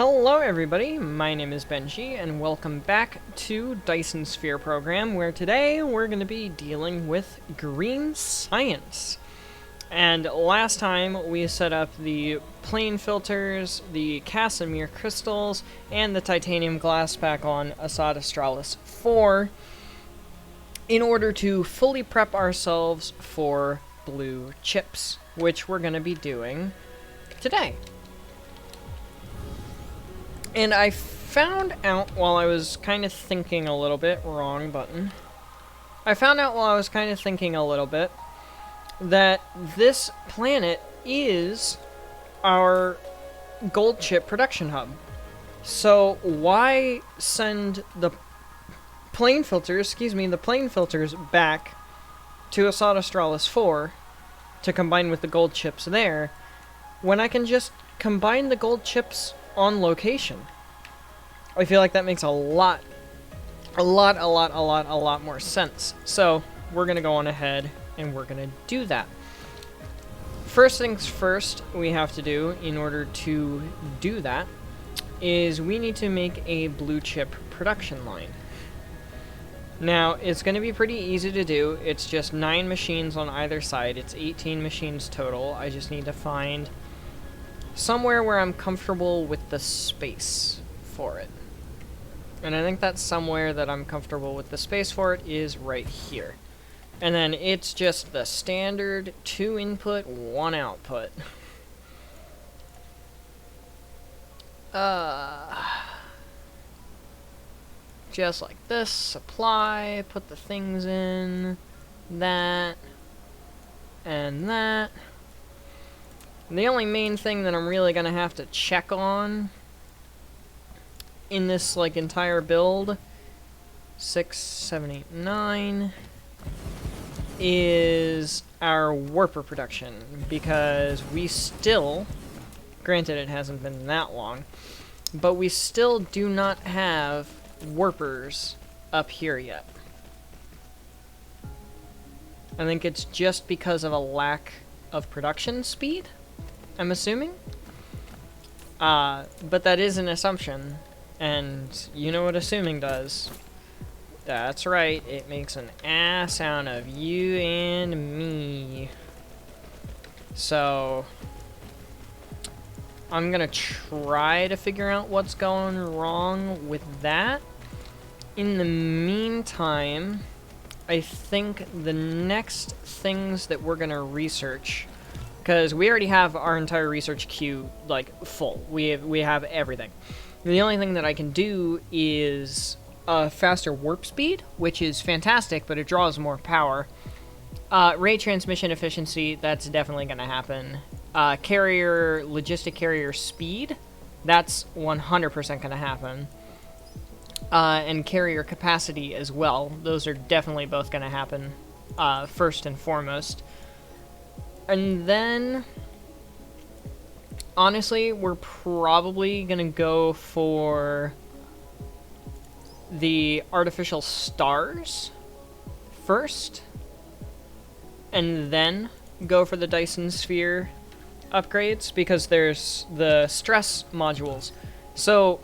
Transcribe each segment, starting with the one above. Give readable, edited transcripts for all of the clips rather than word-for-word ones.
Hello everybody, my name is Benji, and welcome back to Dyson Sphere Program, where today we're going to be dealing with green science. And last time we set up the plane filters, the Casimir crystals, and the titanium glass pack on Assad Australis 4 in order to fully prep ourselves for blue chips, which we're going to be doing today. And I found out while I was kind of thinking a little bit, wrong button. I found out while I was kind of thinking a little bit that this planet is our gold chip production hub. So why send the plane filters, back to Assad Australis 4 to combine with the gold chips there, when I can just combine the gold chips on location? I feel like that makes a lot more sense. So we're gonna go on ahead and we're gonna do that. First things first we have to do in order to do that is we need to make a blue chip production line. Now, it's going to be pretty easy to do. It's just 9 machines on either side. It's 18 machines total. I just need to find somewhere where I'm comfortable with the space for it. And I think that somewhere that I'm comfortable with the space for it is right here. And then it's just the standard 2 input, 1 output. Just like this, supply, put the things in, that, and that. The only main thing that I'm really gonna have to check on in this, like, entire build, 6, 7, 8, 9, is our warper production, because we still, granted it hasn't been that long, but we still do not have warpers up here yet. I think it's just because of a lack of production speed, I'm assuming. But that is an assumption, and you know what assuming does. That's right, it makes an ass out of you and me. So I'm gonna try to figure out what's going wrong with that. In the meantime, I think the next things that we're gonna research, because we already have our entire research queue, like, full. We have everything. The only thing that I can do is a faster warp speed, which is fantastic, but it draws more power. Ray transmission efficiency, that's definitely gonna happen. Logistic carrier speed, that's 100% gonna happen. And carrier capacity as well. Those are definitely both gonna happen, first and foremost. And then, honestly, we're probably gonna go for the artificial stars first, and then go for the Dyson Sphere upgrades, because there's the stress modules. So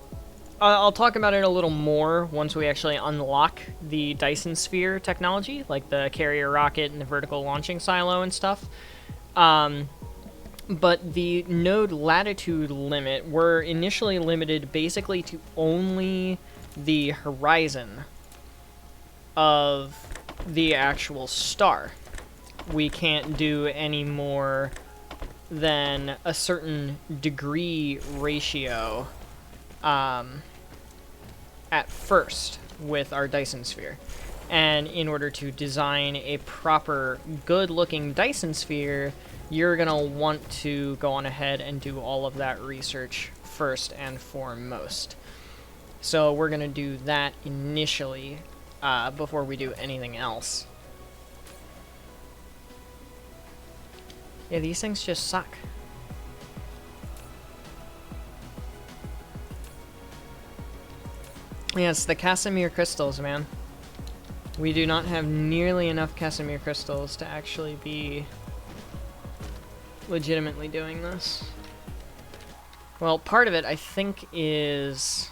I'll talk about it a little more once we actually unlock the Dyson Sphere technology, like the carrier rocket and the vertical launching silo and stuff. But the node latitude limit, we're initially limited basically to only the horizon of the actual star. We can't do any more than a certain degree ratio at first with our Dyson Sphere. And in order to design a proper, good-looking Dyson Sphere, you're gonna want to go on ahead and do all of that research first and foremost. So we're gonna do that initially before we do anything else. Yeah, these things just suck. Yeah, it's the Casimir crystals, man. We do not have nearly enough Casimir crystals to actually be legitimately doing this. Well, part of it, I think, is...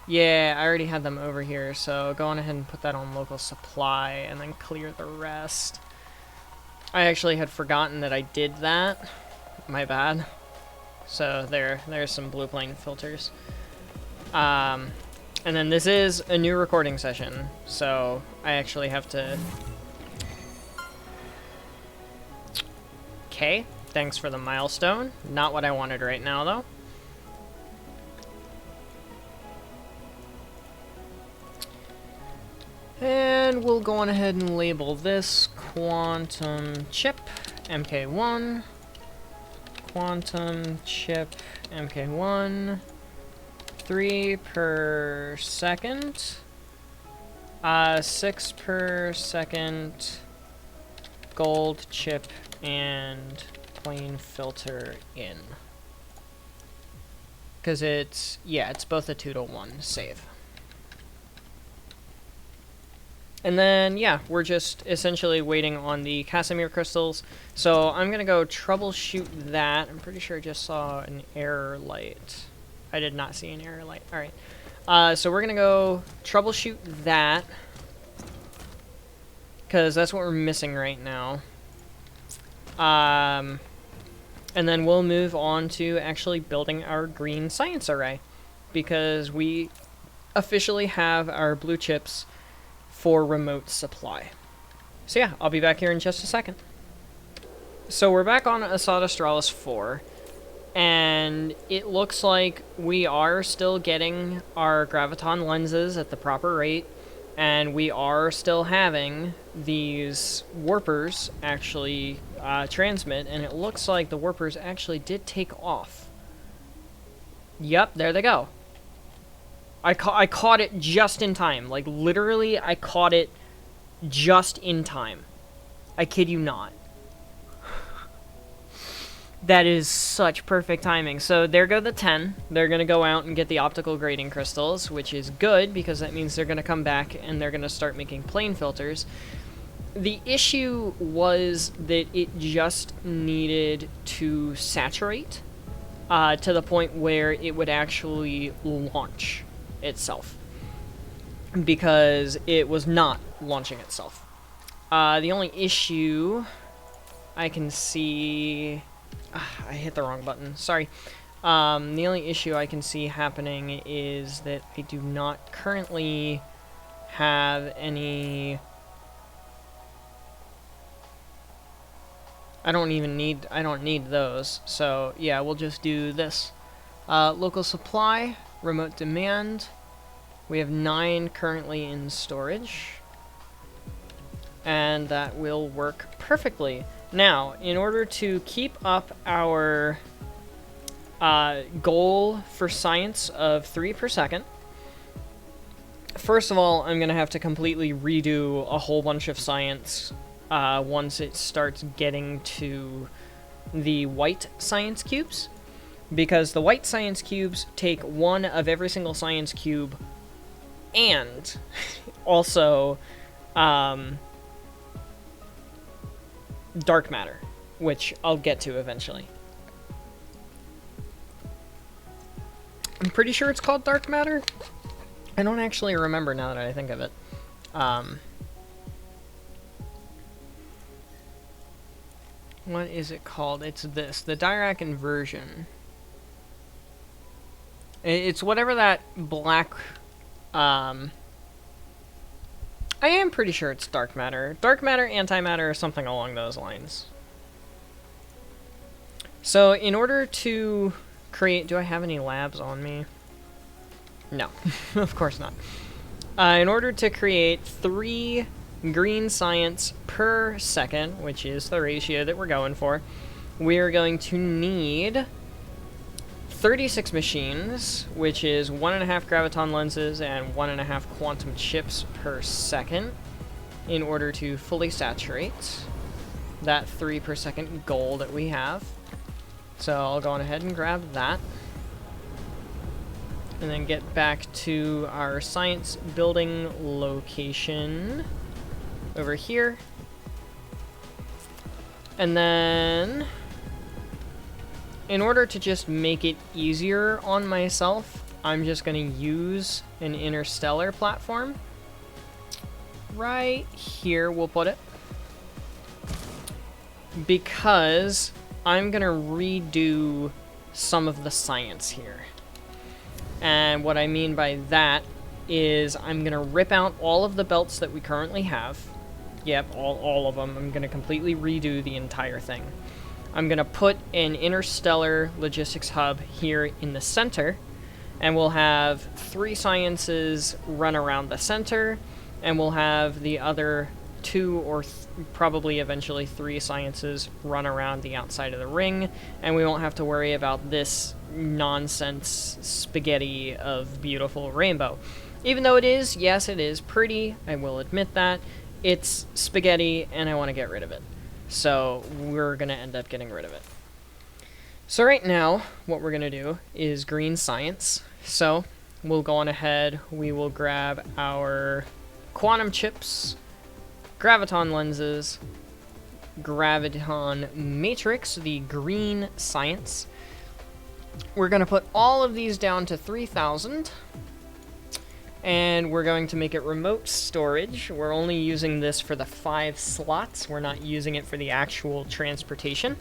Yeah, I already had them over here, so go on ahead and put that on local supply, and then clear the rest. I actually had forgotten that I did that. My bad. So there's some blue plane filters. And then this is a new recording session, so I actually have to... Okay, thanks for the milestone. Not what I wanted right now, though. And we'll go on ahead and label this quantum chip MK1. Quantum chip MK1. 3 per second. 6 per second. Gold chip and plane filter in. Because it's, yeah, it's both a 2 to 1 save. And then, yeah, we're just essentially waiting on the Casimir crystals. So I'm going to go troubleshoot that. I'm pretty sure I just saw an error light. I did not see an error light. All right. So we're going to go troubleshoot that. Because that's what we're missing right now. And then we'll move on to actually building our green science array. Because we officially have our blue chips for remote supply. So yeah, I'll be back here in just a second. So we're back on Asada Astralis 4, and it looks like we are still getting our graviton lenses at the proper rate, and we are still having these warpers actually transmit, and it looks like the warpers actually did take off. Yep, there they go. I caught it just in time. Like, literally, I caught it just in time. I kid you not. That is such perfect timing. So there go the 10. They're going to go out and get the optical grading crystals, which is good because that means they're going to come back and they're going to start making plane filters. The issue was that it just needed to saturate to the point where it would actually launch itself, because it was not launching itself. The only issue I can see... I hit the wrong button, sorry. The only issue I can see happening is that I do not currently have any... I don't need those, so yeah, we'll just do this. Local supply, remote demand. We have 9 currently in storage, and that will work perfectly. Now, in order to keep up our goal for science of 3 per second, first of all, I'm going to have to completely redo a whole bunch of science once it starts getting to the white science cubes. Because the white science cubes take 1 of every single science cube, and also dark matter, which I'll get to eventually. I'm pretty sure it's called dark matter. I don't actually remember now that I think of it. What is it called? It's this, the Dirac inversion. It's whatever that black, I am pretty sure it's dark matter. Dark matter, antimatter, or something along those lines. So, in order to create... Do I have any labs on me? No, of course not. In order to create 3 green science per second, which is the ratio that we're going for, we're going to need 36 machines, which is 1.5 graviton lenses and 1.5 quantum chips per second, in order to fully saturate that 3 per second goal that we have. So I'll go on ahead and grab that, and then get back to our science building location over here. And then in order to just make it easier on myself, I'm just going to use an interstellar platform. Right here we'll put it. Because I'm going to redo some of the science here. And what I mean by that is I'm going to rip out all of the belts that we currently have. Yep, all of them. I'm going to completely redo the entire thing. I'm going to put an interstellar logistics hub here in the center, and we'll have 3 sciences run around the center, and we'll have the other 2 or probably eventually 3 sciences run around the outside of the ring, and we won't have to worry about this nonsense spaghetti of beautiful rainbow. Even though it is, yes, it is pretty, I will admit that. It's spaghetti, and I want to get rid of it. So we're going to end up getting rid of it. So right now, what we're going to do is green science. So we'll go on ahead, we will grab our quantum chips, graviton lenses, graviton matrix, the green science. We're going to put all of these down to 3,000. And we're going to make it remote storage. We're only using this for the 5 slots. We're not using it for the actual transportation.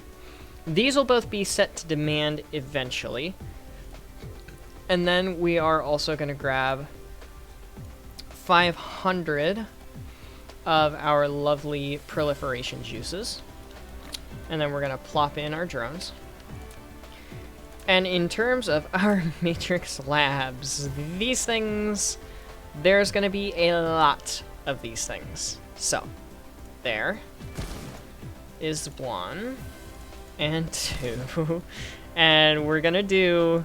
These will both be set to demand eventually. And then we are also going to grab 500 of our lovely proliferation juices. And then we're going to plop in our drones. And in terms of our matrix labs, these things, there's going to be a lot of these things. So, there is 1 and 2. And we're going to do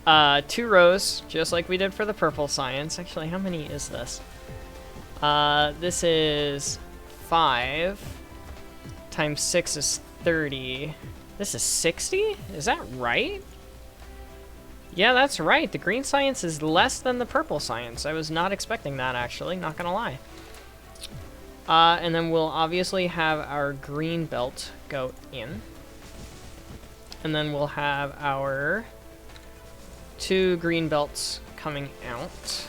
2 rows, just like we did for the purple science. Actually, how many is this? This is 5 times 6 is 30. This is 60? Is that right? Yeah, that's right. The green science is less than the purple science. I was not expecting that, actually. Not gonna lie. And then we'll obviously have our green belt go in. And then we'll have our 2 green belts coming out.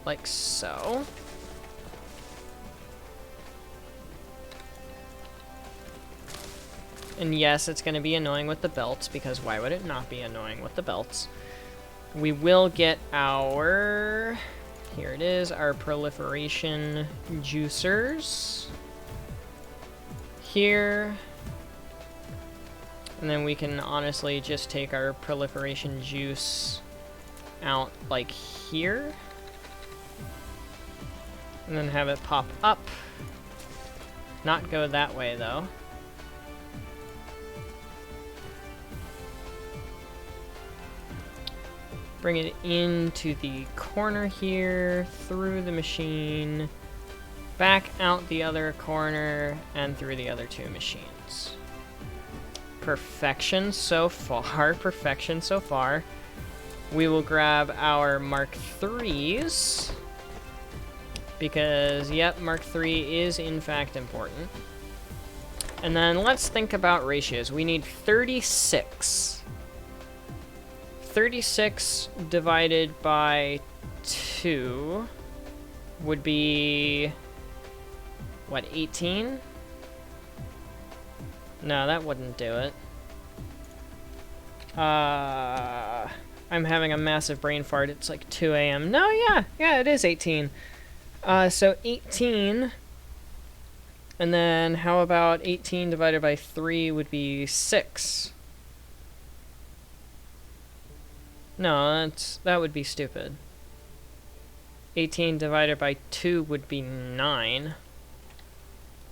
Like so. And yes, it's going to be annoying with the belts, because why would it not be annoying with the belts? We will get our... Here it is, our proliferation juicers. Here. And then we can honestly just take our proliferation juice out like here. And then have it pop up. Not go that way, though. Bring it into the corner here, through the machine, back out the other corner, and through the other 2 machines. Perfection so far, perfection so far. We will grab our Mark IIIs, because, yep, Mark III is in fact important. And then let's think about ratios. We need 36. 36 divided by 2 would be, what, 18? No, that wouldn't do it. I'm having a massive brain fart. It's like 2 a.m. No, yeah, it is 18. So 18, and then how about 18 divided by 3 would be 6. No, that would be stupid. 18 divided by 2 would be 9.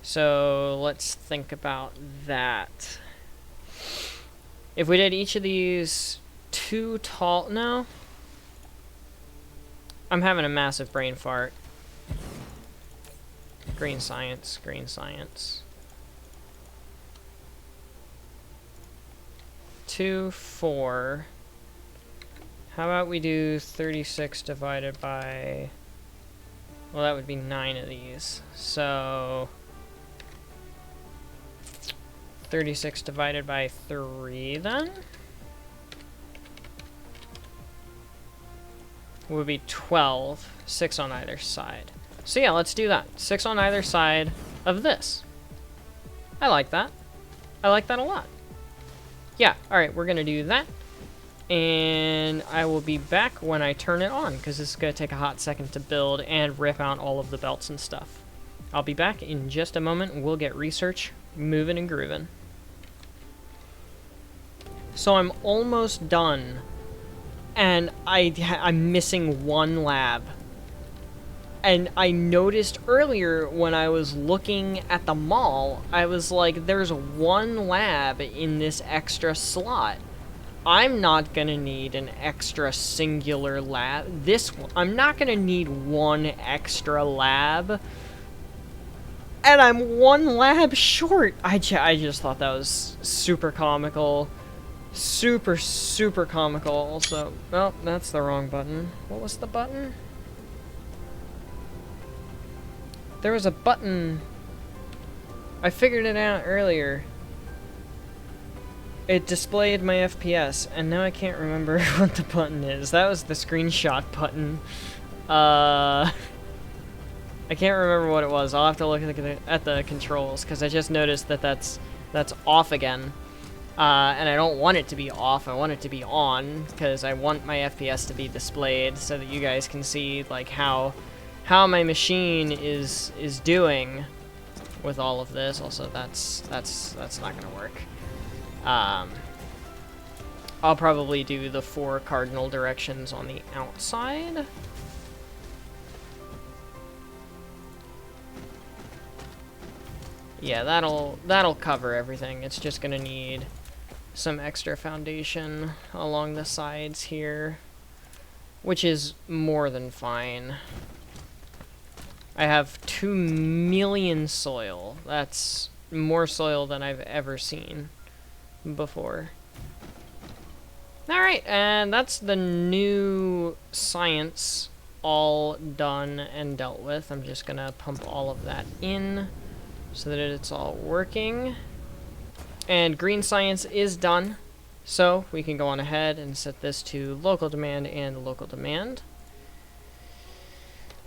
So let's think about that. If we did each of these 2 tall... No. I'm having a massive brain fart. Green science, green science. 2, 4... How about we do 36 divided by... Well, that would be 9 of these. So... 36 divided by 3 then would be 12, 6 on either side. So yeah, let's do that. 6 on either side of this. I like that. I like that a lot. Yeah, alright, we're gonna do that. And I will be back when I turn it on, because this is gonna take a hot second to build and rip out all of the belts and stuff. I'll be back in just a moment, and we'll get research moving and grooving. So I'm almost done, and I'm missing one lab. And I noticed earlier when I was looking at the mall, I was like, there's one lab in this extra slot. I'm not gonna need an extra singular lab. I'm not gonna need one extra lab. And I'm one lab short. I just thought that was super comical. Super, super comical also. Oh, that's the wrong button. What was the button? There was a button. I figured it out earlier. It displayed my FPS, and now I can't remember what the button is. That was the screenshot button. I can't remember what it was. I'll have to look at the controls, because I just noticed that that's off again. And I don't want it to be off. I want it to be on, because I want my FPS to be displayed so that you guys can see like how my machine is doing with all of this. Also, that's not gonna work. I'll probably do the 4 cardinal directions on the outside. Yeah, that'll cover everything. It's just gonna need some extra foundation along the sides here, which is more than fine. I have 2 million soil. That's more soil than I've ever seen before. Alright, and that's the new science all done and dealt with. I'm just gonna pump all of that in so that it's all working. And green science is done, so we can go on ahead and set this to local demand and local demand.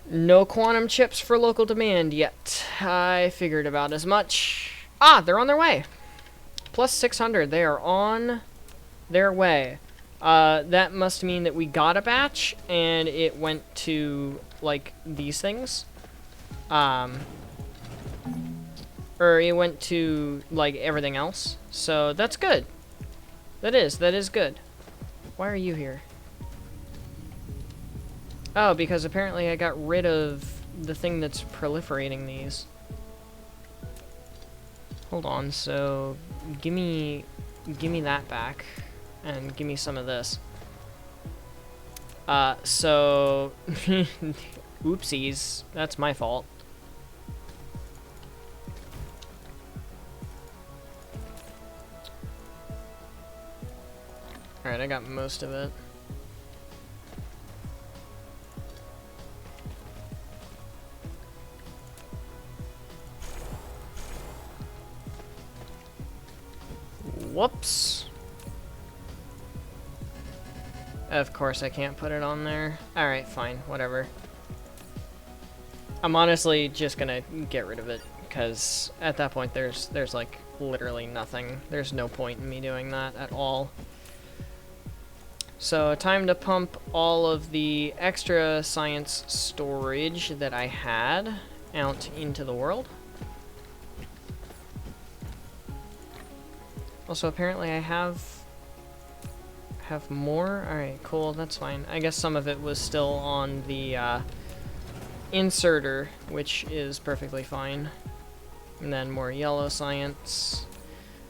No quantum chips for local demand yet. I figured about as much. Ah, they're on their way. Plus 600. They are on their way. That must mean that we got a batch, and it went to, like, these things. Or it went to, like, everything else. So, that's good. That is good. Why are you here? Oh, because apparently I got rid of the thing that's proliferating these. Hold on, so give me that back, and give me some of this. So oopsies, that's my fault. Alright, I got most of it. Whoops. Of course I can't put it on there. Alright, fine, whatever. I'm honestly just gonna get rid of it, because at that point there's like literally nothing. There's no point in me doing that at all. So time to pump all of the extra science storage that I had out into the world. Also, apparently I have more? Alright, cool, that's fine. I guess some of it was still on the inserter, which is perfectly fine. And then more yellow science.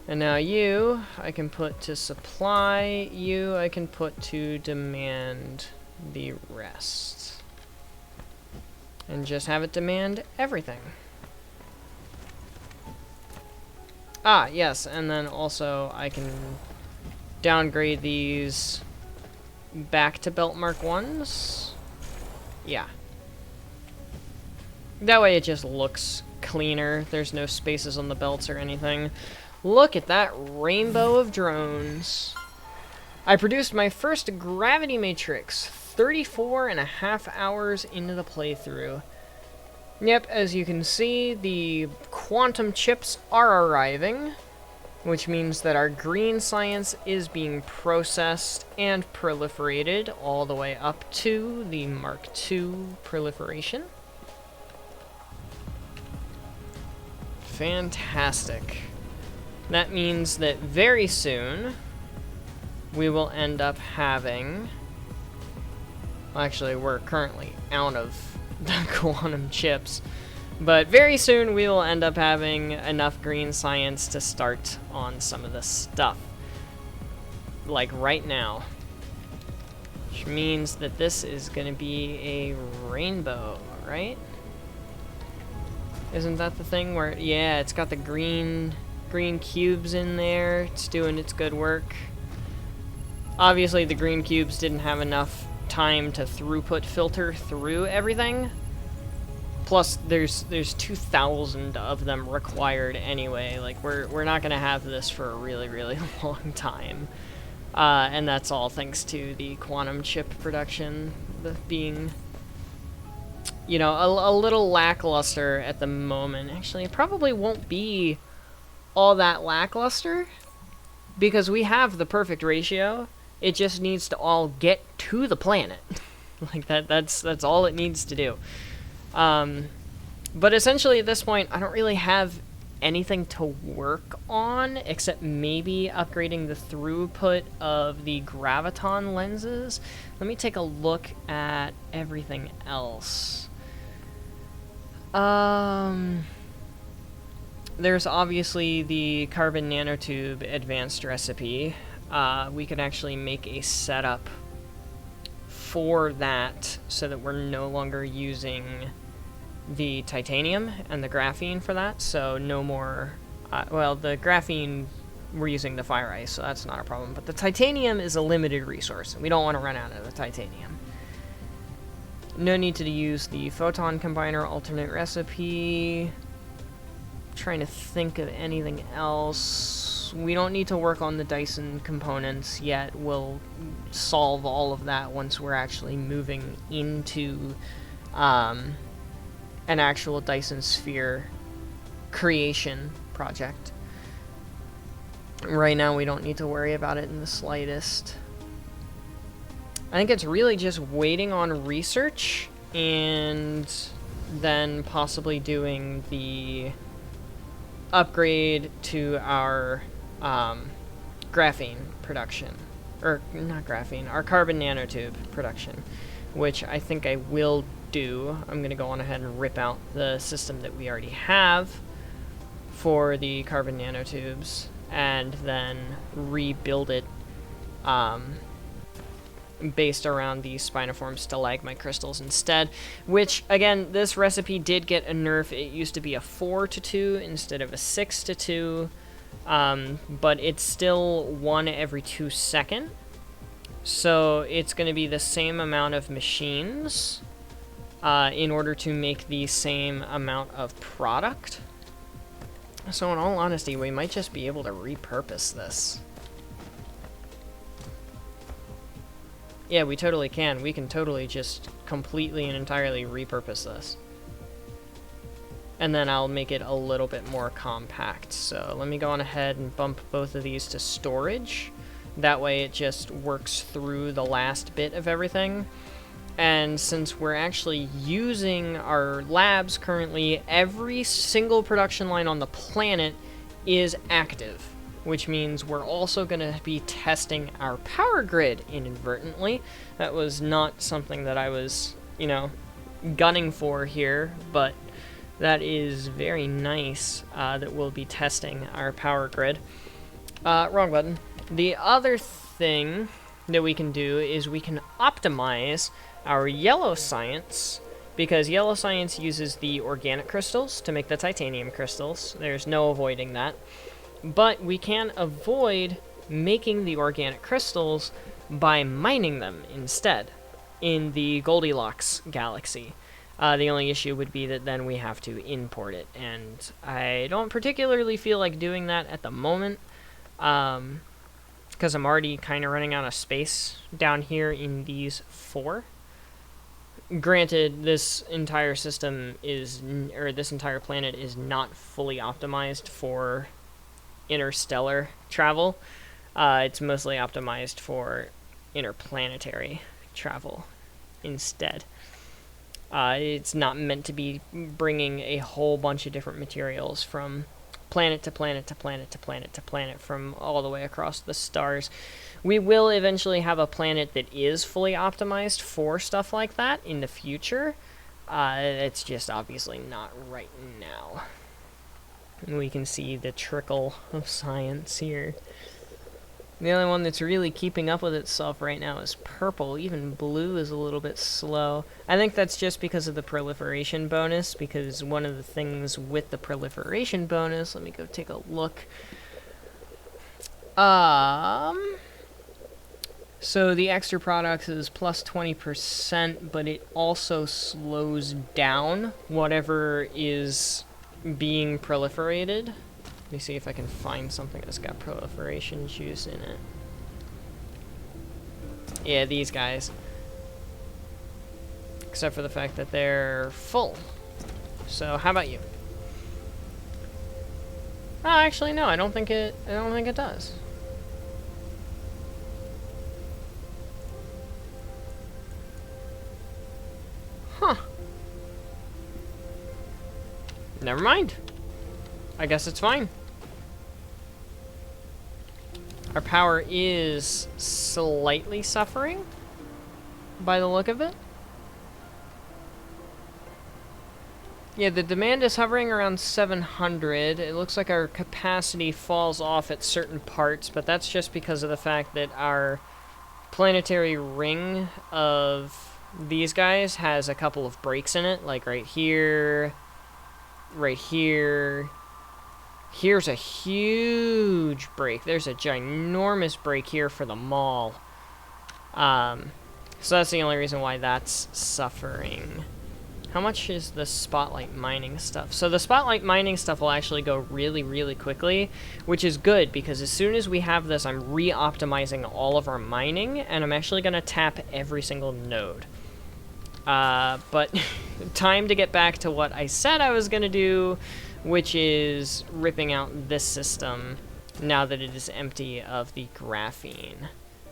And now you, I can put to supply. You, I can put to demand the rest. And just have it demand everything. Ah, yes, and then also I can downgrade these back to belt mark 1s. Yeah. That way it just looks cleaner. There's no spaces on the belts or anything. Look at that rainbow of drones. I produced my first gravity matrix 34.5 hours into the playthrough. Yep, as you can see, the quantum chips are arriving, which means that our green science is being processed and proliferated all the way up to the Mark II proliferation. Fantastic. That means that very soon we will end up having... Well, actually, we're currently out of the quantum chips. But very soon we will end up having enough green science to start on some of this stuff. Like right now. Which means that this is going to be a rainbow, right? Isn't that the thing where... Yeah, it's got the green cubes in there. It's doing its good work. Obviously, the green cubes didn't have enough time to throughput filter through everything. Plus, there's 2,000 of them required anyway. Like, we're not gonna have this for a really, really long time. And that's all thanks to the quantum chip production being, you know, a little lackluster at the moment. Actually, it probably won't be all that lackluster because we have the perfect ratio. It just needs to all get to the planet. Like, that's all it needs to do. But essentially at this point, I don't really have anything to work on except maybe upgrading the throughput of the graviton lenses. Let me take a look at everything else. There's obviously the carbon nanotube advanced recipe. We could actually make a setup for that so that we're no longer using the titanium and the graphene for that, so no more, well, the graphene, we're using the fire ice, so that's not a problem, but the titanium is a limited resource, and we don't want to run out of the titanium. No need to use the photon combiner alternate recipe. Trying to think of anything else. We don't need to work on the Dyson components yet. We'll solve all of that once we're actually moving into an actual Dyson sphere creation project. Right now we don't need to worry about it in the slightest. I think it's really just waiting on research and then possibly doing the upgrade to our graphene production. Or, not graphene, our carbon nanotube production, which I think I will do. I'm going to go on ahead and rip out the system that we already have for the carbon nanotubes and then rebuild it based around the spiniform stalagmite crystals instead, which, again, this recipe did get a nerf. It used to be a 4-to-2 instead of a 6-to-2, but it's still 1 every 2 seconds, so it's going to be the same amount of machines in order to make the same amount of product. So in all honesty, we might just be able to repurpose this. Yeah, we totally can. We can totally just completely and entirely repurpose this. And then I'll make it a little bit more compact. So let me go on ahead and bump both of these to storage. That way it just works through the last bit of everything. And since we're actually using our labs currently, every single production line on the planet is active, which means we're also going to be testing our power grid inadvertently. That was not something that I was, you know, gunning for here, but that is very nice that we'll be testing our power grid. Wrong button. The other thing that we can do is we can optimize our yellow science, because yellow science uses the organic crystals to make the titanium crystals. There's no avoiding that. But we can avoid making the organic crystals by mining them instead in the Goldilocks galaxy. The only issue would be that then we have to import it, and I don't particularly feel like doing that at the moment, because I'm already kind of running out of space down here in these 4. Granted, this entire system is, or this entire planet is not fully optimized for interstellar travel. It's mostly optimized for interplanetary travel instead. It's not meant to be bringing a whole bunch of different materials from planet to planet to planet to planet to planet from all the way across the stars. We will eventually have a planet that is fully optimized for stuff like that in the future. It's just obviously not right now. And we can see the trickle of science here. The only one that's really keeping up with itself right now is purple. Even blue is a little bit slow. I think that's just because of the proliferation bonus, because one of the things with the proliferation bonus, let me go take a look. So the extra products is plus 20%, but it also slows down whatever is being proliferated. Let me see if I can find something that's got proliferation juice in it. Yeah, these guys. Except for the fact that they're full. So how about you? Oh, actually no, I don't think it does. Huh. Never mind. I guess it's fine. Our power is slightly suffering, by the look of it. Yeah, the demand is hovering around 700. It looks like our capacity falls off at certain parts, but that's just because of the fact that our planetary ring of these guys has a couple of breaks in it, like right here, right here. Here's a huge break. There's a ginormous break here for the mall. So that's the only reason why that's suffering. How much is the spotlight mining stuff? So the spotlight mining stuff will actually go really, really quickly, which is good because as soon as we have this, I'm re-optimizing all of our mining, and I'm actually going to tap every single node. But time to get back to what I said I was going to do, which is ripping out this system now that it is empty of the graphene.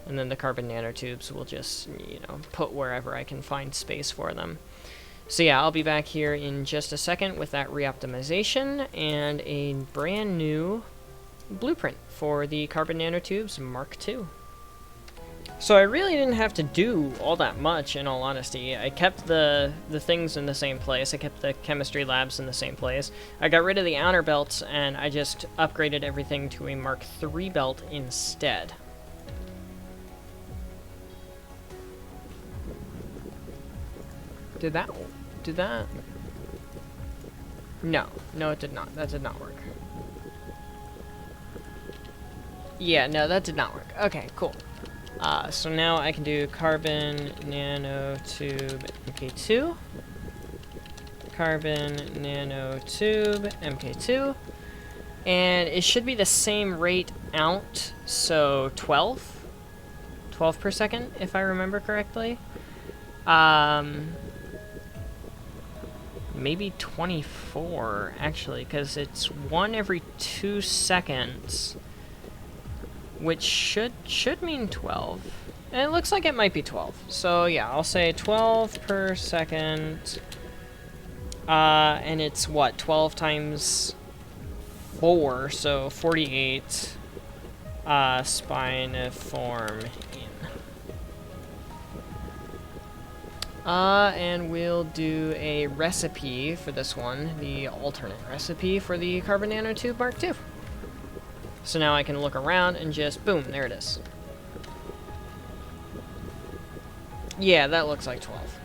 And then the carbon nanotubes will just, you know, put wherever I can find space for them. So yeah, I'll be back here in just a second with that re-optimization and a brand new blueprint for the carbon nanotubes Mark II. So I really didn't have to do all that much, in all honesty. I kept the things in the same place. I kept the chemistry labs in the same place. I got rid of the outer belts, and I just upgraded everything to a Mark III belt instead. Did that? No, it did not. That did not work. Yeah, no, that did not work. Okay, cool. So now I can do carbon nanotube MK2, carbon nanotube MK2, and it should be the same rate out, so 12 per second, if I remember correctly. Maybe 24, actually, because it's 1 every 2 seconds. Which should mean 12. And it looks like it might be 12. So yeah, I'll say 12 per second. And it's what? 12 times 4, so 48 spine-form in. And we'll do a recipe for this one, the alternate recipe for the carbon nanotube Mark II. So now I can look around and just, boom, there it is. Yeah, that looks like 12.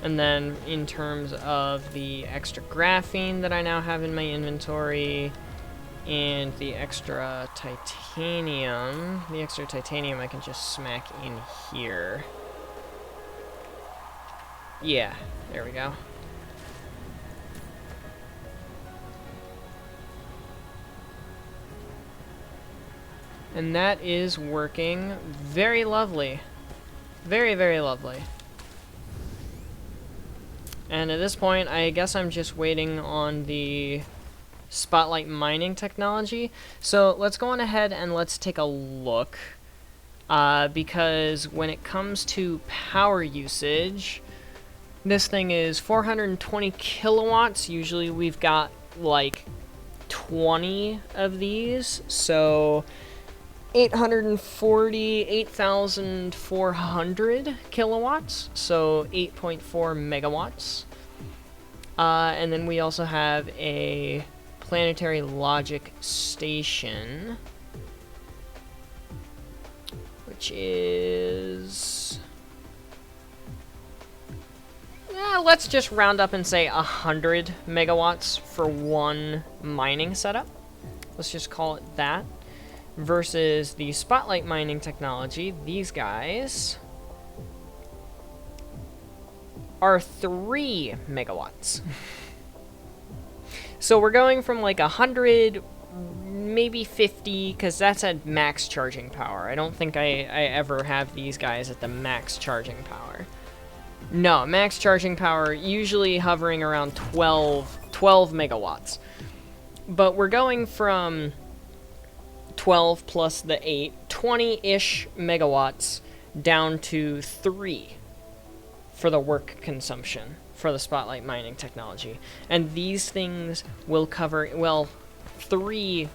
And then in terms of the extra graphene that I now have in my inventory, And the extra titanium, I can just smack in here. Yeah, there we go. And that is working very lovely. Very, very lovely. And at this point, I guess I'm just waiting on the spotlight mining technology. So let's go on ahead and let's take a look. Because when it comes to power usage, this thing is 420 kilowatts. Usually we've got like 20 of these. So 848,400 kilowatts, so 8.4 megawatts. And then we also have a planetary logic station, which is... let's just round up and say 100 megawatts for one mining setup. Let's just call it that. Versus the spotlight mining technology, these guys are 3 megawatts. So we're going from like 100, maybe 50, because that's at max charging power. I don't think I ever have these guys at the max charging power. No, max charging power usually hovering around 12 megawatts. But we're going from 12 plus the 8, 20-ish megawatts down to 3 for the work consumption for the spotlight mining technology. And these things will cover, well, 3,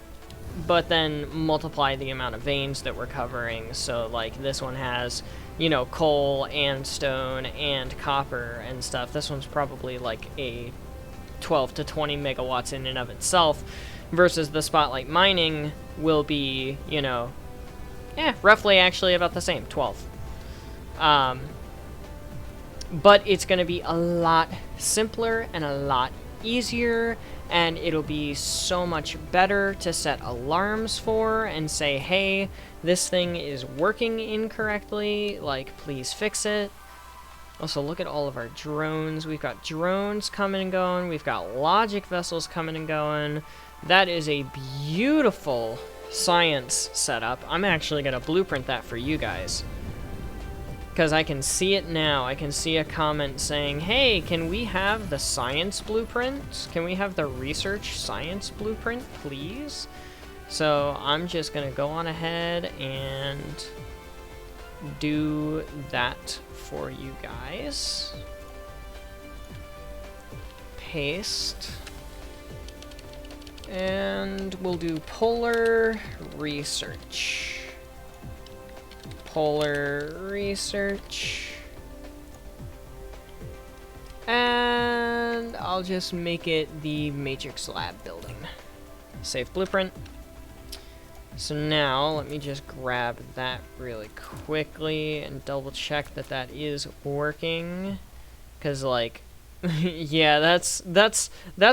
but then multiply the amount of veins that we're covering. So like this one has, you know, coal and stone and copper and stuff. This one's probably like a 12 to 20 megawatts in and of itself, versus the spotlight mining will be, you know, roughly actually about the same, 12. But it's going to be a lot simpler and a lot easier, and it'll be so much better to set alarms for and say, hey, this thing is working incorrectly, like, please fix it. Also, look at all of our drones. We've got drones coming and going. We've got logic vessels coming and going. That is a beautiful science setup. I'm actually going to blueprint that for you guys, because I can see it now. I can see a comment saying, hey, can we have the science blueprint? Can we have the research science blueprint, please? So I'm just going to go on ahead and do that for you guys. Paste. And we'll do polar research. Polar research. And I'll just make it the matrix lab building. Save blueprint. So now let me just grab that really quickly and double check that that is working. Cause like, yeah, that's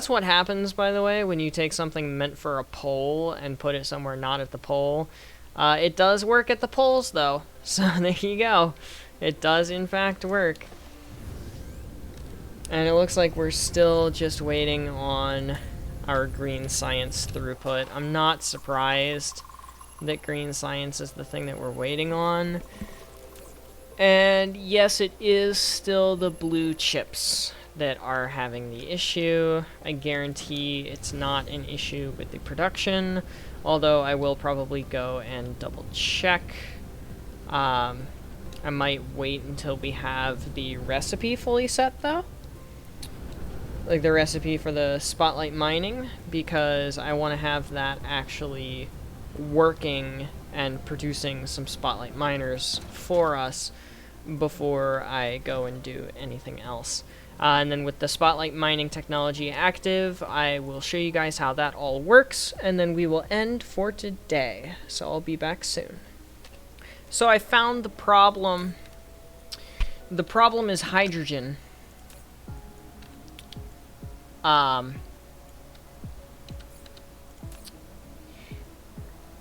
what happens, by the way, when you take something meant for a pole and put it somewhere not at the pole. It does work at the poles, though, so there you go. It does, in fact, work. And it looks like we're still just waiting on our green science throughput. I'm not surprised that green science is the thing that we're waiting on. And yes, it is still the blue chips that are having the issue. I guarantee it's not an issue with the production, although I will probably go and double check. I might wait until we have the recipe fully set, though. Like the recipe for the spotlight mining, because I want to have that actually working and producing some spotlight miners for us before I go and do anything else. And then with the spotlight mining technology active, I will show you guys how that all works, and then we will end for today. So I'll be back soon. So I found the problem. The problem is hydrogen.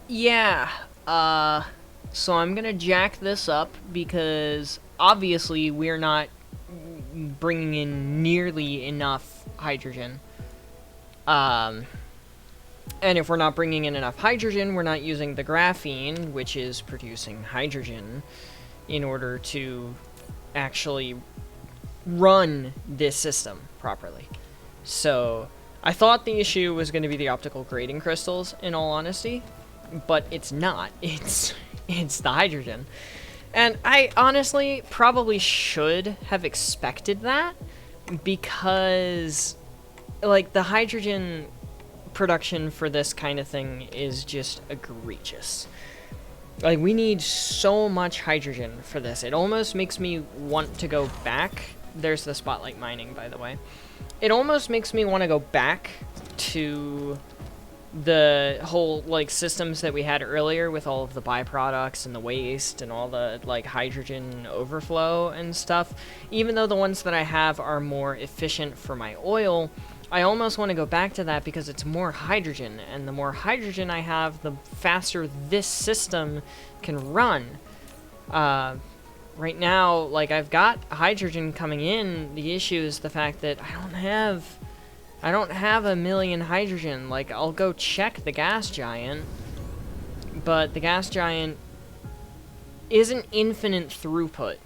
Yeah, so I'm gonna jack this up because obviously we're not bringing in nearly enough hydrogen. And if we're not bringing in enough hydrogen, we're not using the graphene, which is producing hydrogen, in order to actually run this system properly. So I thought the issue was going to be the optical grading crystals, in all honesty, but it's not. It's the hydrogen. And I honestly probably should have expected that, because like the hydrogen production for this kind of thing is just egregious. Like, we need so much hydrogen for this. It almost makes me want to go back. There's the spotlight mining, by the way. It almost makes me want to go back to the whole, like, systems that we had earlier with all of the byproducts and the waste and all the, like, hydrogen overflow and stuff. Even though the ones that I have are more efficient for my oil, I almost want to go back to that because it's more hydrogen, and the more hydrogen I have, the faster this system can run. Right now, like, I've got hydrogen coming in. The issue is the fact that I don't have a million hydrogen. Like, I'll go check the gas giant, but the gas giant isn't infinite throughput.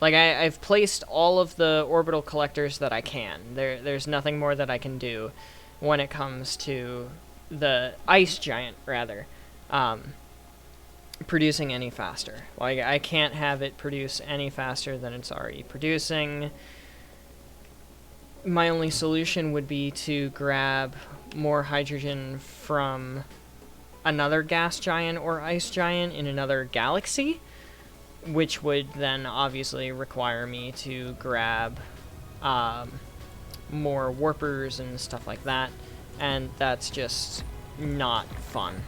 Like, I've placed all of the orbital collectors that I can. There's nothing more that I can do when it comes to the ice giant, rather, producing any faster. Like, I can't have it produce any faster than it's already producing. My only solution would be to grab more hydrogen from another gas giant or ice giant in another galaxy, which would then obviously require me to grab more warpers and stuff like that, and that's just not fun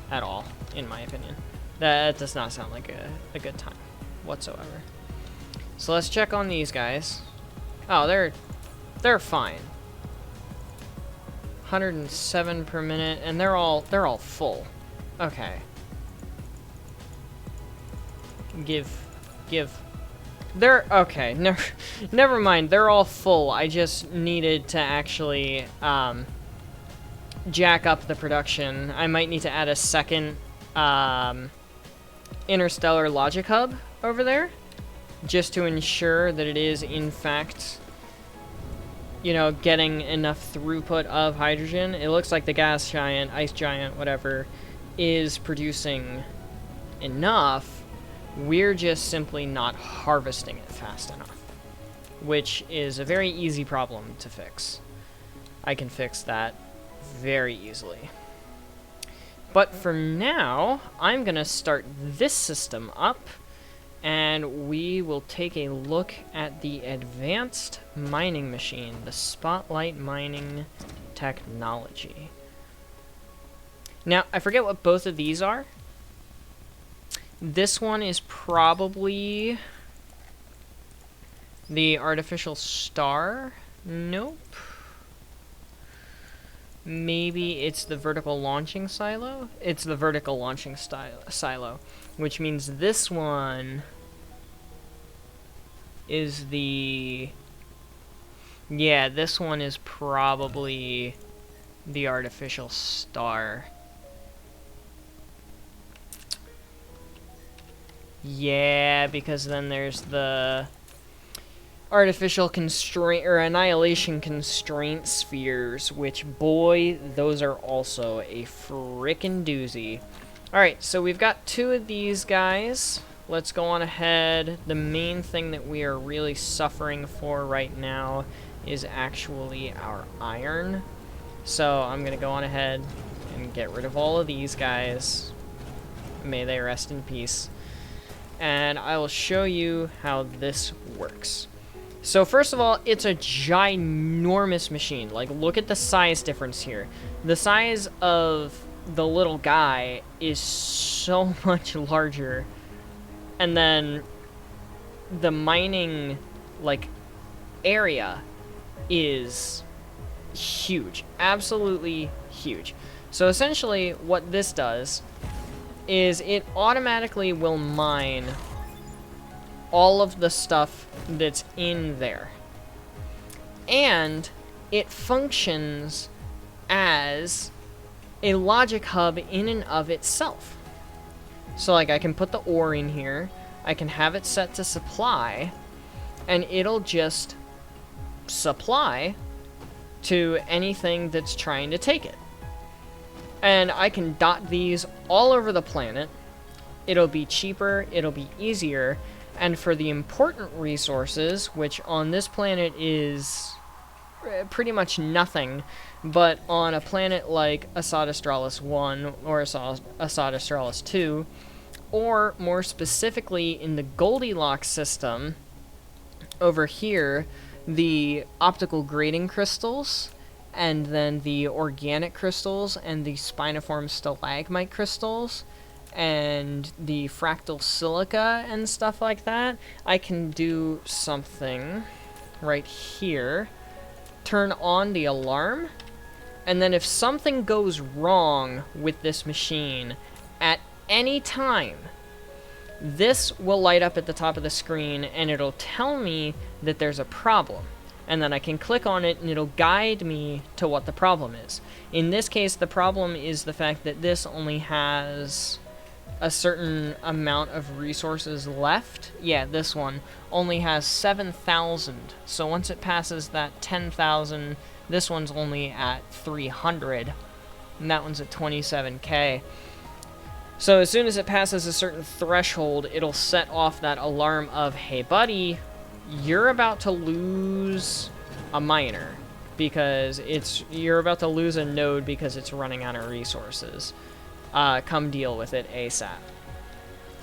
at all, in my opinion. That does not sound like a good time whatsoever. So let's check on these guys. Oh, they're fine. 107 per minute, and they're all full. Okay. They're okay. Never mind. They're all full. I just needed to actually jack up the production. I might need to add a second interstellar logic hub over there, just to ensure that it is in fact, you know, getting enough throughput of hydrogen. It looks like the gas giant, ice giant, whatever, is producing enough. We're just simply not harvesting it fast enough, which is a very easy problem to fix. I can fix that very easily. But for now, I'm gonna start this system up, and we will take a look at the advanced mining machine, the spotlight mining technology. Now, I forget what both of these are. This one is probably the artificial star. Nope. Maybe it's the vertical launching silo? It's the vertical launching silo, which means this one is the... Yeah, this one is probably the artificial star. Yeah, because then there's the artificial constraint or annihilation constraint spheres, which, boy, those are also a frickin' doozy. Alright, so we've got two of these guys. Let's go on ahead. The main thing that we are really suffering for right now is actually our iron. So I'm gonna go on ahead and get rid of all of these guys. May they rest in peace. And I will show you how this works. So first of all, it's a ginormous machine. Like, look at the size difference here. The size of the little guy is so much larger. And then the mining, like, area is huge. Absolutely huge. So essentially what this does is it automatically will mine all of the stuff that's in there. And it functions as a logic hub in and of itself. So like I can put the ore in here, I can have it set to supply, and it'll just supply to anything that's trying to take it. And I can dot these all over the planet. It'll be cheaper, it'll be easier, and for the important resources, which on this planet is pretty much nothing, but on a planet like Assad Australis 1 or Assad Australis 2, or more specifically in the Goldilocks system, over here, the optical grading crystals, and then the organic crystals, and the spiniform stalagmite crystals, and the fractal silica and stuff like that, I can do something right here, turn on the alarm, and then if something goes wrong with this machine at any time, this will light up at the top of the screen and it'll tell me that there's a problem. And then I can click on it and it'll guide me to what the problem is. In this case, the problem is the fact that this only has a certain amount of resources left. Yeah, this one only has 7,000. So once it passes that 10,000, this one's only at 300. And that one's at 27k. So as soon as it passes a certain threshold, it'll set off that alarm of, hey buddy, you're about to lose a miner, because you're about to lose a node because it's running out of resources. Come deal with it ASAP.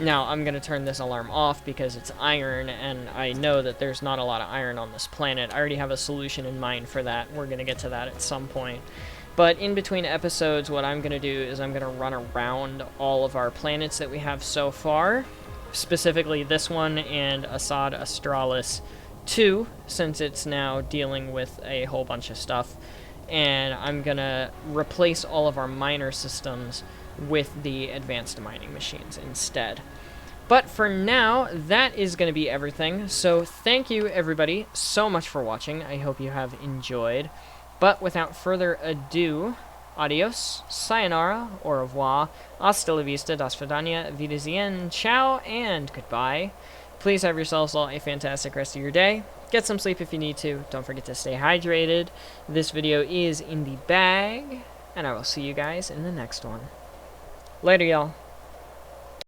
Now, I'm going to turn this alarm off because it's iron, and I know that there's not a lot of iron on this planet. I already have a solution in mind for that. We're going to get to that at some point. But in between episodes, what I'm going to do is I'm going to run around all of our planets that we have so far, specifically this one and Assad Australis 2, since it's now dealing with a whole bunch of stuff. And I'm going to replace all of our miner systems with the advanced mining machines instead. But for now, that is going to be everything. So thank you, everybody, so much for watching. I hope you have enjoyed. But without further ado, adios, sayonara, au revoir, hasta la vista, das vidania, wiedersehen, ciao, and goodbye. Please have yourselves all a fantastic rest of your day. Get some sleep if you need to. Don't forget to stay hydrated. This video is in the bag, and I will see you guys in the next one. Later, y'all.